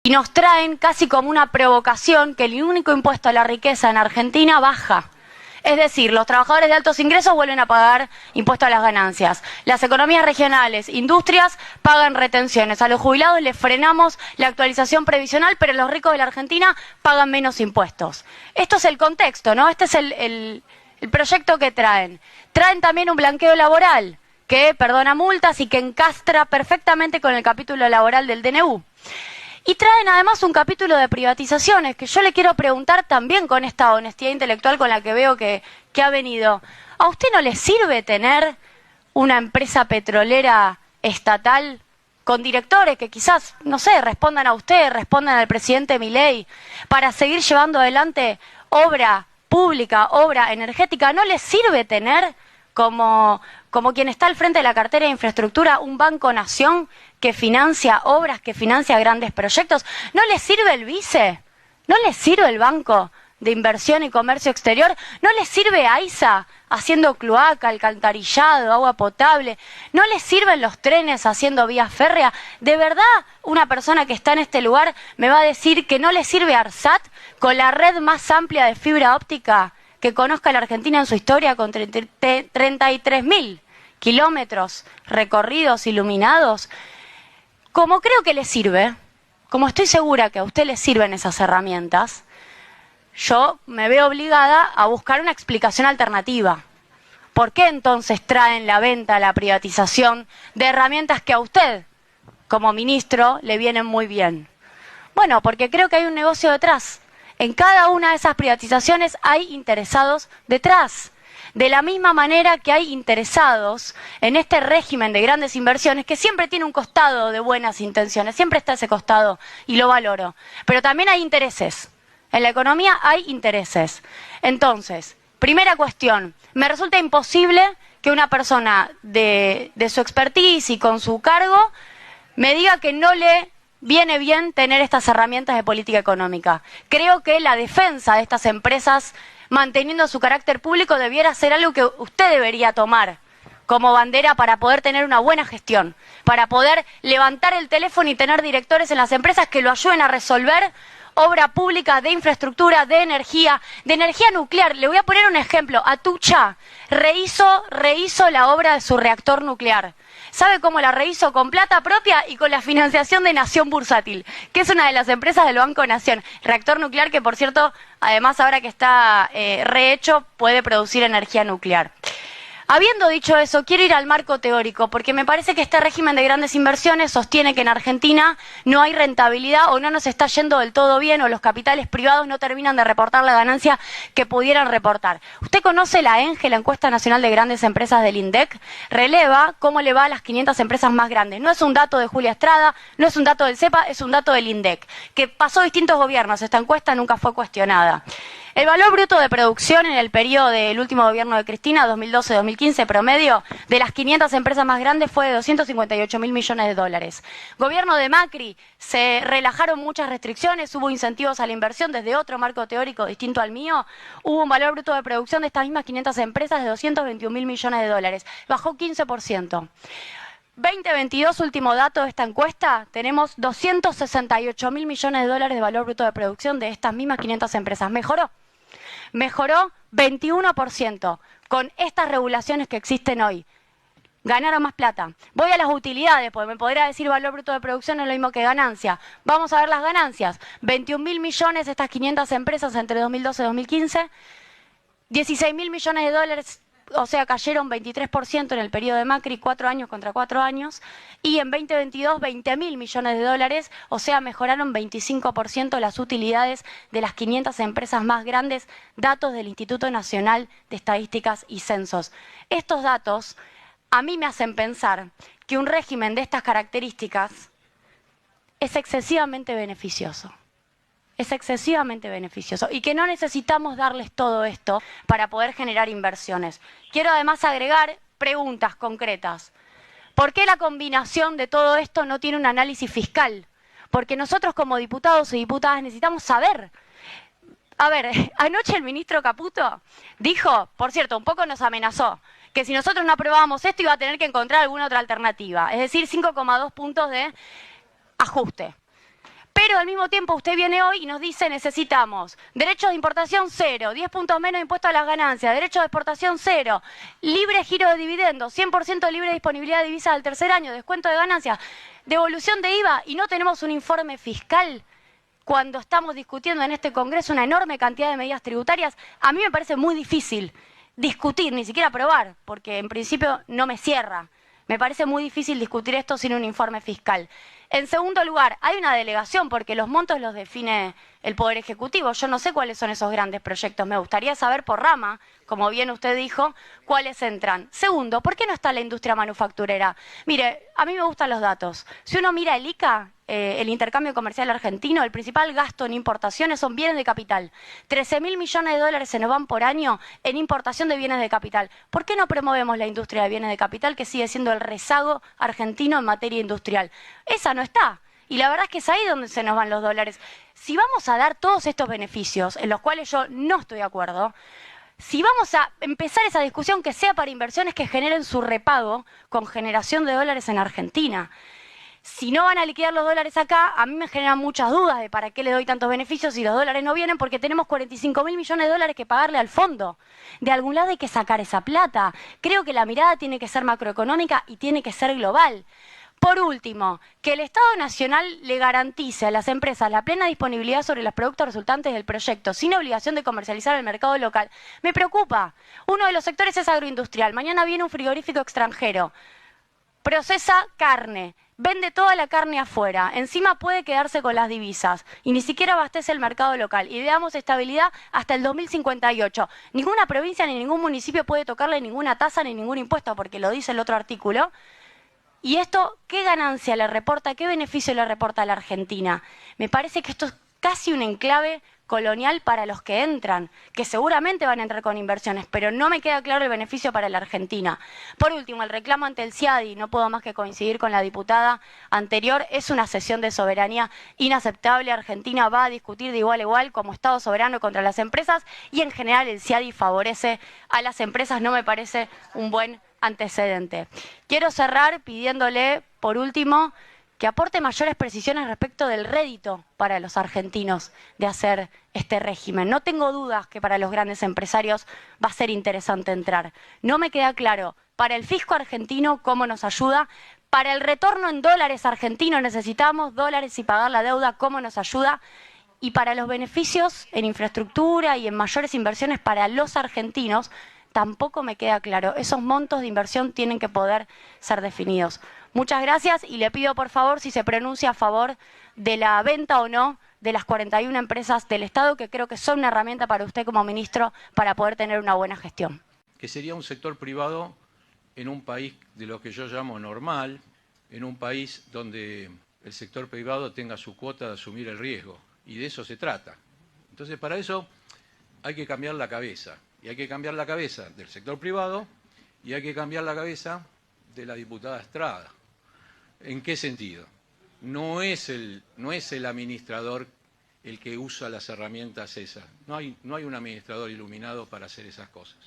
y nos traen casi como una provocación que el único impuesto a la riqueza en Argentina baja. Es decir, los trabajadores de altos ingresos vuelven a pagar impuesto a las ganancias. Las economías regionales, industrias, pagan retenciones. A los jubilados les frenamos la actualización previsional, pero los ricos de la Argentina pagan menos impuestos. Esto es el contexto, ¿no? Este es el proyecto que traen. Traen también un blanqueo laboral que perdona multas y que encastra perfectamente con el capítulo laboral del DNU. Y traen además un capítulo de privatizaciones, que yo le quiero preguntar también con esta honestidad intelectual con la que veo que ha venido. ¿A usted no le sirve tener una empresa petrolera estatal con directores que quizás, no sé, respondan a usted, respondan al presidente Milei, para seguir llevando adelante obra pública, obra energética? ¿No le sirve tener como quien está al frente de la cartera de infraestructura un Banco Nación que financia obras, que financia grandes proyectos? ¿No le sirve el vice? ¿No le sirve el Banco de Inversión y Comercio Exterior? ¿No le sirve AISA haciendo cloaca, alcantarillado, agua potable? ¿No le sirven los trenes haciendo vía férrea? ¿De verdad una persona que está en este lugar me va a decir que no le sirve ARSAT con la red más amplia de fibra óptica que conozca la Argentina en su historia, con 33.000 kilómetros recorridos, iluminados? Como creo que le sirve, como estoy segura que a usted le sirven esas herramientas, yo me veo obligada a buscar una explicación alternativa. ¿Por qué entonces traen la venta, la privatización de herramientas que a usted, como ministro, le vienen muy bien? Bueno, porque creo que hay un negocio detrás. En cada una de esas privatizaciones hay interesados detrás. De la misma manera que hay interesados en este régimen de grandes inversiones, que siempre tiene un costado de buenas intenciones, siempre está ese costado y lo valoro. Pero también hay intereses. En la economía hay intereses. Entonces, primera cuestión, me resulta imposible que una persona de su expertise y con su cargo me diga que no le viene bien tener estas herramientas de política económica. Creo que la defensa de estas empresas, manteniendo su carácter público, debiera ser algo que usted debería tomar como bandera para poder tener una buena gestión, para poder levantar el teléfono y tener directores en las empresas que lo ayuden a resolver obra pública de infraestructura, de energía nuclear. Le voy a poner un ejemplo. Atucha rehizo la obra de su reactor nuclear. ¿Sabe cómo la rehizo? Con plata propia y con la financiación de Nación Bursátil, que es una de las empresas del Banco Nación. Reactor nuclear que, por cierto, además ahora que está rehecho, puede producir energía nuclear. Habiendo dicho eso, quiero ir al marco teórico, porque me parece que este régimen de grandes inversiones sostiene que en Argentina no hay rentabilidad o no nos está yendo del todo bien o los capitales privados no terminan de reportar la ganancia que pudieran reportar. ¿Usted conoce la ENGE, la Encuesta Nacional de Grandes Empresas del INDEC? Releva cómo le va a las 500 empresas más grandes. No es un dato de Julia Estrada, no es un dato del CEPA, es un dato del INDEC, que pasó distintos gobiernos. Esta encuesta nunca fue cuestionada. El valor bruto de producción en el periodo del último gobierno de Cristina, 2012-2015, promedio de las 500 empresas más grandes fue de 258.000 millones de dólares. Gobierno de Macri, se relajaron muchas restricciones, hubo incentivos a la inversión desde otro marco teórico distinto al mío. Hubo un valor bruto de producción de estas mismas 500 empresas de 221.000 millones de dólares. Bajó 15%. 2022, último dato de esta encuesta, tenemos 268.000 millones de dólares de valor bruto de producción de estas mismas 500 empresas. Mejoró 21% con estas regulaciones que existen hoy. Ganaron más plata. Voy a las utilidades, porque me podría decir valor bruto de producción es lo mismo que ganancia. Vamos a ver las ganancias. 21.000 millones estas 500 empresas entre 2012 y 2015. 16.000 millones de dólares, o sea, cayeron 23% en el periodo de Macri, 4 años contra 4 años. Y en 2022, 20.000 millones de dólares, o sea, mejoraron 25% las utilidades de las 500 empresas más grandes, datos del Instituto Nacional de Estadísticas y Censos. Estos datos a mí me hacen pensar que un régimen de estas características es excesivamente beneficioso. Es excesivamente beneficioso y que no necesitamos darles todo esto para poder generar inversiones. Quiero además agregar preguntas concretas. ¿Por qué la combinación de todo esto no tiene un análisis fiscal? Porque nosotros como diputados y diputadas necesitamos saber. A ver, anoche el ministro Caputo dijo, por cierto, un poco nos amenazó, que si nosotros no aprobábamos esto iba a tener que encontrar alguna otra alternativa. Es decir, 5,2 puntos de ajuste. Pero al mismo tiempo usted viene hoy y nos dice necesitamos derechos de importación cero, 10 puntos menos de impuesto a las ganancias, derecho de exportación cero, libre giro de dividendos, 100% libre disponibilidad de divisas al tercer año, descuento de ganancias, devolución de IVA y no tenemos un informe fiscal cuando estamos discutiendo en este Congreso una enorme cantidad de medidas tributarias. A mí me parece muy difícil discutir, ni siquiera aprobar, porque en principio no me cierra. Me parece muy difícil discutir esto sin un informe fiscal. En segundo lugar, hay una delegación porque los montos los define el Poder Ejecutivo. Yo no sé cuáles son esos grandes proyectos. Me gustaría saber por rama, como bien usted dijo, cuáles entran. Segundo, ¿por qué no está la industria manufacturera? Mire, a mí me gustan los datos. Si uno mira el ICA, el intercambio comercial argentino, el principal gasto en importaciones son bienes de capital. 13.000 millones de dólares se nos van por año en importación de bienes de capital. ¿Por qué no promovemos la industria de bienes de capital, que sigue siendo el rezago argentino en materia industrial? Esa no está. Y la verdad es que es ahí donde se nos van los dólares. Si vamos a dar todos estos beneficios, en los cuales yo no estoy de acuerdo, si vamos a empezar esa discusión, que sea para inversiones que generen su repago con generación de dólares en Argentina. Si no van a liquidar los dólares acá, a mí me generan muchas dudas de para qué le doy tantos beneficios si los dólares no vienen, porque tenemos 45.000 millones de dólares que pagarle al fondo. De algún lado hay que sacar esa plata. Creo que la mirada tiene que ser macroeconómica y tiene que ser global. Por último, que el Estado Nacional le garantice a las empresas la plena disponibilidad sobre los productos resultantes del proyecto, sin obligación de comercializar al mercado local, me preocupa. Uno de los sectores es agroindustrial. Mañana viene un frigorífico extranjero, procesa carne, vende toda la carne afuera, encima puede quedarse con las divisas y ni siquiera abastece el mercado local. Y le damos estabilidad hasta el 2058. Ninguna provincia ni ningún municipio puede tocarle ninguna tasa ni ningún impuesto, porque lo dice el otro artículo. ¿Y esto qué ganancia le reporta, qué beneficio le reporta a la Argentina? Me parece que esto es casi un enclave colonial para los que entran, que seguramente van a entrar con inversiones, pero no me queda claro el beneficio para la Argentina. Por último, el reclamo ante el CIADI, no puedo más que coincidir con la diputada anterior, es una cesión de soberanía inaceptable. Argentina va a discutir de igual a igual como Estado soberano contra las empresas y en general el CIADI favorece a las empresas, no me parece un buen antecedente. Quiero cerrar pidiéndole, por último, que aporte mayores precisiones respecto del rédito para los argentinos de hacer este régimen. No tengo dudas que para los grandes empresarios va a ser interesante entrar. No me queda claro para el fisco argentino cómo nos ayuda, para el retorno en dólares argentinos necesitamos dólares y pagar la deuda, cómo nos ayuda, y para los beneficios en infraestructura y en mayores inversiones para los argentinos tampoco me queda claro. Esos montos de inversión tienen que poder ser definidos. Muchas gracias y le pido por favor si se pronuncia a favor de la venta o no de las 41 empresas del Estado, que creo que son una herramienta para usted como ministro para poder tener una buena gestión. Que sería un sector privado en un país de lo que yo llamo normal, en un país donde el sector privado tenga su cuota de asumir el riesgo, y de eso se trata. Entonces, para eso hay que cambiar la cabeza. Y hay que cambiar la cabeza del sector privado y hay que cambiar la cabeza de la diputada Estrada. ¿En qué sentido? No es el administrador el que usa las herramientas esas. No hay un administrador iluminado para hacer esas cosas.